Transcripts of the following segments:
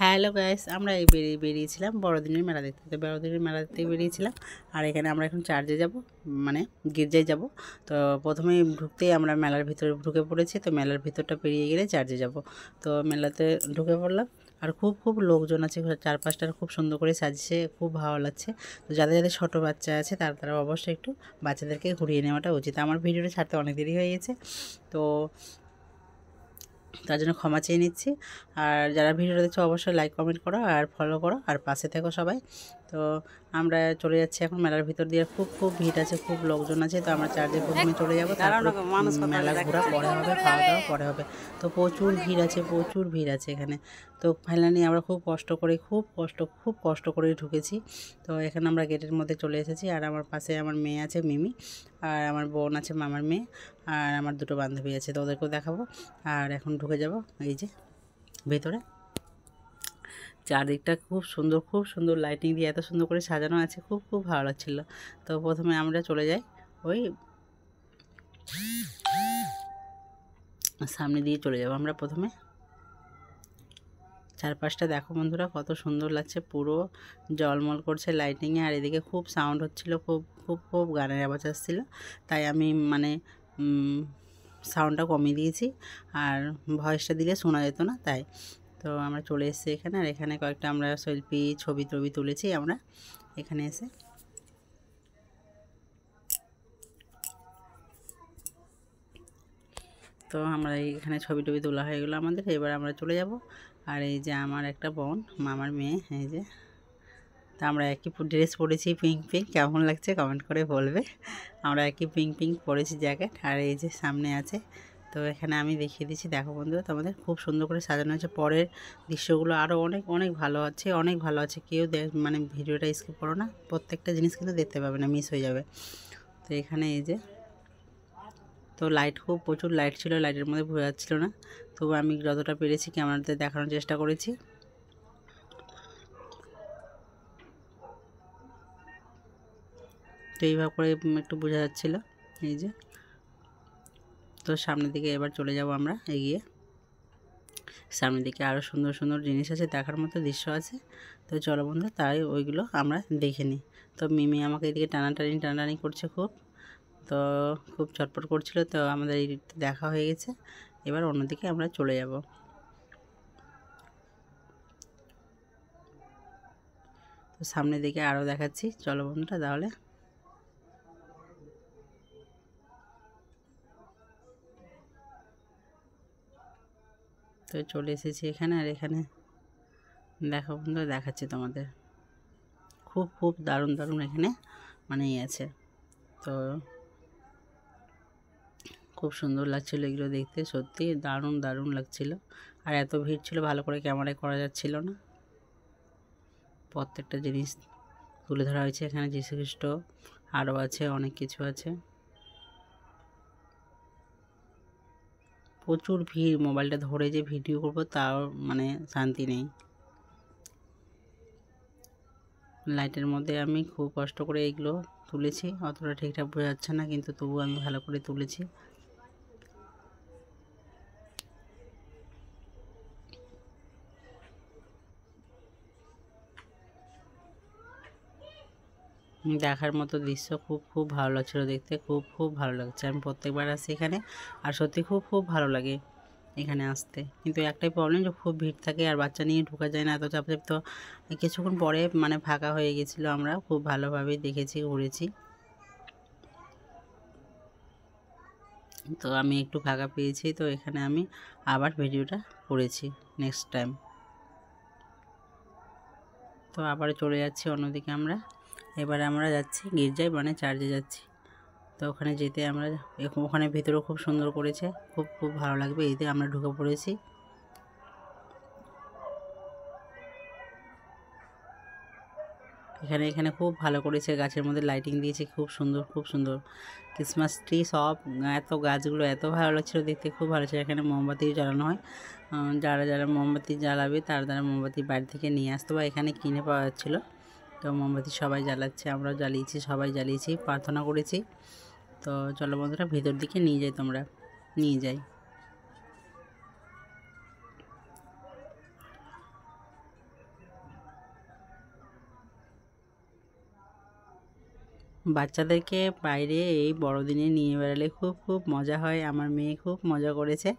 Hello guys, আমরা এই বেরিয়েছিলাম বড়দিনের মেলা দেখতে। তো বড়দিনের মেলা দেখতে বেরিয়েছিলাম। আর এখানে আমরা এখন চার্চে যাব, মানে গির্জায় যাব। তো প্রথমেই ঢুকতেই আমরা মেলার ভিতরে ঢুকে পড়েছি। তো মেলার ভিতরটা পেরিয়ে গেলে চার্চে যাব। তো মেলাতে ঢুকে পড়লাম। আর খুব খুব লোকজন আছে, চারপাশটা খুব সুন্দর করে সাজিয়েছে, খুব ভালো লাগছে। তো যাদের যাদের ছোটো বাচ্চা আছে তারা অবশ্যই একটু বাচ্চাদেরকে ঘুরিয়ে নেওয়াটা উচিত। আমার ভিডিওটা ছাড়তে অনেক দেরি হয়ে গেছে, তো তার জন্য ক্ষমা চেয়ে নিচ্ছি। আর যারা ভিডিওটা দেখছো অবশ্যই লাইক কমেন্ট করো আর ফলো করো আর পাশে থেকো সবাই। তো আমরা চলে যাচ্ছি এখন মেলার ভিতর দিয়ে। খুব খুব ভিড় আছে, খুব লোকজন আছে। তো আমরা চার্জে প্রথমে চলে যাবো, তারপরে মেলা ঘোরা পরে হবে, খাওয়া দাওয়া পরে হবে। তো প্রচুর ভিড় আছে, প্রচুর ভিড় আছে এখানে। তো ফাইনালি আমরা খুব কষ্ট করে ঢুকেছি। তো এখানে আমরা গেটের মধ্যে চলে এসেছি। আর আমার পাশে আমার মেয়ে আছে মিমি, আর আমার বোন আছে মামার মেয়ে, আর আমার দুটো বান্ধবী আছে। তো ওদেরকেও দেখাবো। আর এখন ঢুকে যাব এই যে ভেতরে। চারদিকটা খুব সুন্দর লাইটিং দিয়ে এত সুন্দর করে সাজানো আছে, খুব খুব ভালো লাগছিল। তো প্রথমে আমরা চলে যাই ওই সামনে দিয়ে চলে যাব আমরা প্রথমে। চারপাশটা দেখো বন্ধুরা, কত সুন্দর লাগছে, পুরো জলমল করছে লাইটিংয়ে। আর এদিকে খুব সাউন্ড হচ্ছিল, খুব খুব খুব গানের আওয়াজ আসছিল। তাই আমি মানে সাউন্ডটা কমিয়ে দিয়েছি, আর ভয়েসটা দিলে শোনা যেত না তাই। তো আমরা চলে এসেছি এখানে। আর এখানে কয়েকটা আমরা সেলফি ছবি তুলেছি আমরা এখানে এসে। তো আমরা এখানে ছবি তোলা হয়ে গেলো আমাদের। এবার আমরা চলে যাব। আর এই যে আমার একটা বোন, মামার মেয়ে, এই যে। তা আমরা একই ড্রেস পরেছি, পিঙ্ক কেমন লাগছে কমেন্ট করে বলবে। আমরা একই পিঙ্ক পরেছি জ্যাকেট। আর এই যে সামনে আছে। তো এখানে আমি দেখিয়ে দিচ্ছি, দেখো বন্ধুরা, তোমাদের খুব সুন্দর করে সাজানো হয়েছে। পরের দৃশ্যগুলো আরও অনেক ভালো আছে। কেউ মানে ভিডিওটা স্কিপ করো না, প্রত্যেকটা জিনিস কিন্তু দেখতে পাবে না, মিস হয়ে যাবে। তো এখানে এই যে, তো প্রচুর লাইট ছিল, লাইটের মধ্যে বোঝা যাচ্ছিল না। তবু আমি যতটা পেরেছি ক্যামেরাতে দেখানোর চেষ্টা করেছি। তো এইভাবে করে একটু বোঝা যাচ্ছিলো এই যে। তো সামনের দিকে এবার চলে যাব আমরা এগিয়ে। সামনের দিকে আরও সুন্দর সুন্দর জিনিস আছে, দেখার মতো দৃশ্য আছে। তো চলো বন্ধু, তাই ওইগুলো আমরা দেখে নিই। তো মিমি আমাকে এদিকে টানাটানি করছে খুব। তো খুব চটপট করছিল। তো আমাদের এই দেখা হয়ে গেছে, এবার অন্যদিকে আমরা চলে যাব। তো সামনের দিকে আরও দেখাচ্ছি, চলো বন্ধুরা তাহলে। তো চলে এসেছি এখানে। আর এখানে দেখো বন্ধুরা, দেখাচ্ছি তোমাদের, খুব দারুণ এখানে মানে আছে। তো খুব সুন্দর লাগছিল এগুলো দেখতে, সত্যি দারুণ লাগছিল। আর এত ভিড় ছিল, ভালো করে ক্যামেরায় করা যাচ্ছিল না। প্রত্যেকটা জিনিস তুলে ধরা হয়েছে এখানে, যীশুখ্রিস্ট আরও আছে, অনেক কিছু আছে। প্রচুর ভিড়, মোবাইলটা ধরে যে ভিডিও করবো তাও মানে শান্তি নেই। লাইটের মধ্যে আমি খুব কষ্ট করে এইগুলো তুলেছি, অতটা ঠিকঠাক বোঝা যাচ্ছে না, কিন্তু তবু আমি ভালো করে তুলেছি। দেখার মতো দৃশ্য, খুব ভালো লাগছিলো দেখতে, খুব ভালো লাগছে। আমি প্রত্যেকবার আসি এখানে, আর সত্যি খুব ভালো লাগে এখানে আসতে। কিন্তু একটাই প্রবলেম, যে খুব ভিড় থাকে আর বাচ্চা নিয়ে ঢোকা যায় না, এত চাপ। তো কিছুক্ষণ পরে মানে ফাঁকা হয়ে গেছিলো, আমরা খুব ভালোভাবেই দেখেছি, ঘুরেছি। তো আমি একটু ফাঁকা পেয়েছি, তো এখানে আমি আবার ভিডিওটা করেছি নেক্সট টাইম। তো আবার চলে যাচ্ছি অন্যদিকে আমরা। এবারে আমরা যাচ্ছি গির্জায়, মানে চার্চে যাচ্ছি। তো ওখানে যেতে আমরা, ওখানে ভিতরেও খুব সুন্দর করেছে, খুব ভালো লাগবে। এতে আমরা ঢুকে পড়েছি। এখানে খুব ভালো করেছে, গাছের মধ্যে লাইটিং দিয়েছে, খুব সুন্দর ক্রিসমাস ট্রি সব, এত গাছগুলো এত ভালো লাগছিলো দেখতে, খুব ভালো ছিল। এখানে মোমবাতিও জ্বালানো হয়, যারা মোমবাতি জ্বালাবে তারা মোমবাতি বাড়ি থেকে নিয়ে আসতে বা এখানে কিনে পাওয়া যাচ্ছিলো। তো মোমবাতি সবাই জ্বালাচ্ছে, আমরাও জ্বালিয়েছি, সবাই জ্বালিয়েছি, প্রার্থনা করেছি। তো চলো বন্ধুরা, ভেতর দিকে নিয়ে যাই। বাচ্চাদেরকে বাইরে এই বড়দিনে নিয়ে বেড়ালে খুব খুব মজা হয়। আমার মেয়ে খুব মজা করেছে।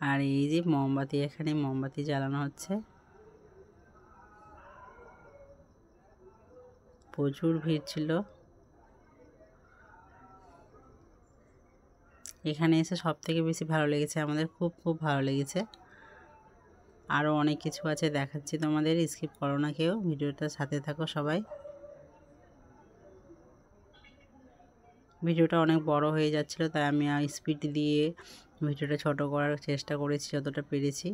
আর এই যে মোমবাতি, এখানে মোমবাতি জ্বালানো হচ্ছে। প্রচুর ভিড় ছিল। এখানে এসে সব থেকে বেশি ভালো লেগেছে আমাদের, খুব খুব ভালো লেগেছে। আরও অনেক কিছু আছে, দেখাচ্ছি তোমাদের, স্কিপ করো না কেউ, ভিডিওটার সাথে থাকো সবাই। ভিডিওটা অনেক বড় হয়ে যাচ্ছিলো, তাই আমি স্পিড দিয়ে ভিডিওটা ছোট করার চেষ্টা করেছি যতটা পেরেছি।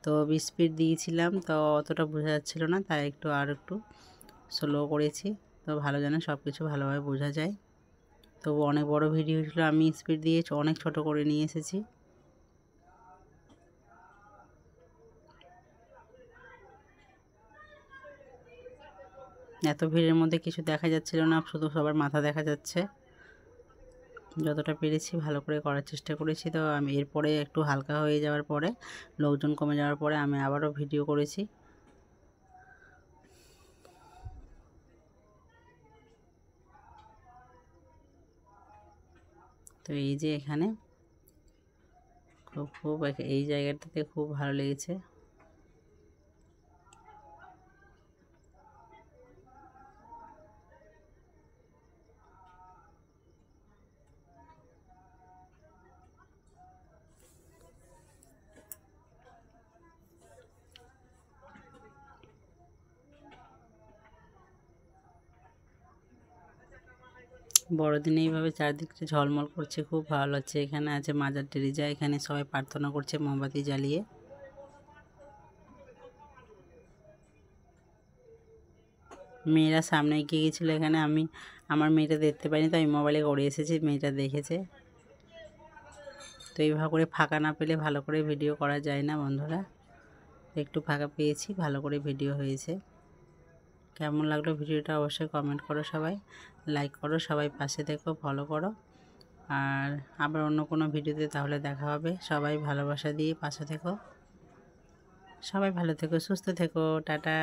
তো স্পিড দিয়েছিলাম, তো অতটা বোঝা যাচ্ছিলো না, তাই একটু স্লো করেছি, তো ভালো যেন সব কিছু ভালোভাবে বোঝা যায়। তো অনেক বড় ভিডিও ছিল, আমি স্পিড দিয়ে অনেক ছোট করে নিয়ে এসেছি। এত ভিড়ের মধ্যে কিছু দেখা যাচ্ছিল না, শুধু সবার মাথা দেখা যাচ্ছে। যতটা পেরেছি ভালো করে করার চেষ্টা করেছি। তো আমি এরপরে একটু হালকা হয়ে যাওয়ার পরে, লোকজন কমে যাওয়ার পরে আমি আবারও ভিডিও করেছি। তো এই যে এখানে খুব এই জায়গাটাতে খুব ভালো লেগেছে। বড়দিনে এইভাবে চারদিকটা ঝলমল করছে, খুব ভালো লাগছে। এখানে আছে মাজার টেরিজা, এখানে সবাই প্রার্থনা করছে মোমবাতি জ্বালিয়ে। মেয়েরা সামনে এগিয়ে গেছিলো, এখানে আমি আমার মেয়েটা দেখতে পাইনি, তো আমি মোবাইলে করে এসেছি, মেয়েটা দেখেছে। তো এইভাবে করে ফাঁকা না পেলে ভালো করে ভিডিও করা যায় না বন্ধুরা। একটু ফাঁকা পেয়েছি, ভালো করে ভিডিও হয়েছে। কেমন লাগলো ভিডিওটা অবশ্যই কমেন্ট করো সবাই, লাইক করো, সবাই পাশে থেকো, ফলো করো। আর আবার অন্য কোনো ভিডিওতে তাহলে দেখা হবে। সবাই ভালোবাসা দিয়ে পাশে থেকো, সবাই ভালো থেকো, সুস্থ থেকো, টাটা।